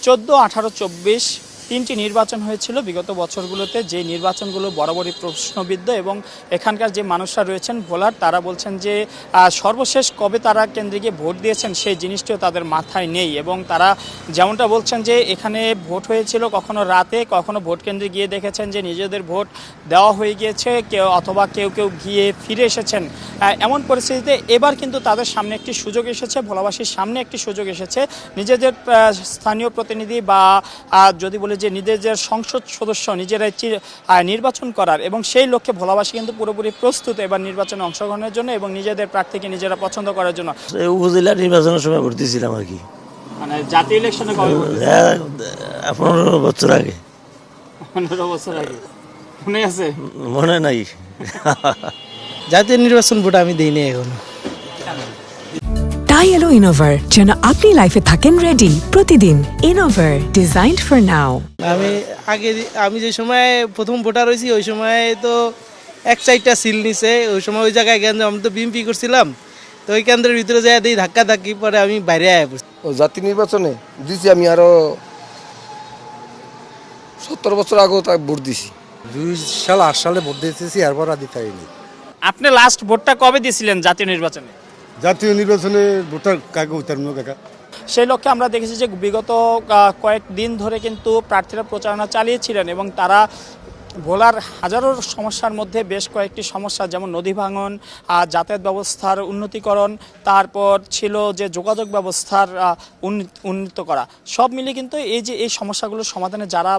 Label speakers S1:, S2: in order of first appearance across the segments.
S1: 14, 18, 24 তিনটি নির্বাচন হয়েছিল বিগত বছরগুলোতে, যে নির্বাচনগুলো বরাবরই প্রশ্নবিদ্ধ এবং এখানকার যে মানুষরা রয়েছেন ভোলার, তারা বলছেন যে সর্বশেষ কবে তারা কেন্দ্রে গিয়ে ভোট দিয়েছেন সেই জিনিসটিও তাদের মাথায় নেই। এবং তারা যেমনটা বলছেন যে এখানে ভোট হয়েছিল কখনো রাতে, কখনো ভোট কেন্দ্রে গিয়ে দেখেছেন যে নিজেদের ভোট দেওয়া হয়ে গিয়েছে, কেউ কেউ গিয়ে ফিরে এসেছেন। এমন পরিস্থিতিতে এবার কিন্তু তাদের সামনে একটি সুযোগ এসেছে, ভোলাবাসীর সামনে একটি সুযোগ এসেছে নিজেদের স্থানীয় প্রতিনিধি বা যদি বলি যে নিজেদের সংসদ সদস্য নিজেরাই নির্বাচন করার, এবং সেই লক্ষ্যে ভোলাবাসী কিন্তু পুরোপুরি প্রস্তুত এবার নির্বাচনে অংশগ্রহণের জন্য এবং নিজেদের প্রার্থীকে নিজেরা পছন্দ করার জন্য।
S2: উপজেলা নির্বাচনের সময় ভর্তি ছিলাম আর কি,
S1: মানে জাতীয় ইলেকশনে
S2: 15 বছর আগে।
S1: 15 বছর আগে মনে আছে?
S2: মনে নাই।
S3: জাতীয় নির্বাচন ভোট আমি দিইনি এখন।
S4: তাই এলো ইনোভার, যেন আপনি লাইফে থাকেন রেডি প্রতিদিন। Innova, designed for now.
S3: আমি যে সময় প্রথম ভোটার হয়েছি ওই সময় তো এক সাইডটা সিল নিছে, ওই সময় ওই জায়গায় কেন্দ্র আমি তো বিএমপি করছিলাম, তো ওই কেন্দ্রের ভিতরে যাই দিই ধাক্কা ধাক্কি, পরে আমি বাইরে আয়া পড়ছি।
S5: ও জাতীয় নির্বাচনে দিছি আমি আরো 70 বছর আগেও তাই ভোট দিছি।
S6: 2008 সালে ভোট দিয়েছি, এরপর আর দিতে হয়নি।
S1: আপনি লাস্ট ভোটটা কবে দিয়েছিলেন জাতীয় নির্বাচনে?
S6: জাতীয় নির্বাচনে ভোটার কাকে উত্তরণ কাকা
S1: সেই লক্ষ্যে আমরা দেখেছি যে বিগত কয়েকদিন ধরে কিন্তু প্রার্থীরা প্রচারণা চালিয়েছিলেন এবং তারা ভোলার হাজারো সমস্যার মধ্যে বেশ কয়েকটি সমস্যা, যেমন নদী ভাঙন, যাতায়াত ব্যবস্থার উন্নতিকরণ, তারপর ছিল যে যোগাযোগ ব্যবস্থার উন্নীত করা, সব মিলিয়ে কিন্তু এই সমস্যাগুলোর সমাধানে যারা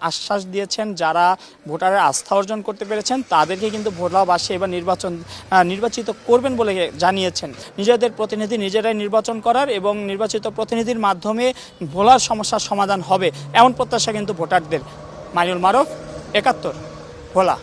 S1: আশ্বাস দিয়েছেন, যারা ভোটারের আস্থা অর্জন করতে পেরেছেন, তাদেরকে কিন্তু ভোলাবাসী এবার নির্বাচিত করবেন বলে জানিয়েছেন। নিজেদের প্রতিনিধি নিজেরাই নির্বাচন করার এবং নির্বাচিত প্রতিনিধির মাধ্যমে ভোলার সমস্যার সমাধান হবে, এমন প্রত্যাশা কিন্তু ভোটারদের। মাইনুল মারুফ, 71, ভোলা।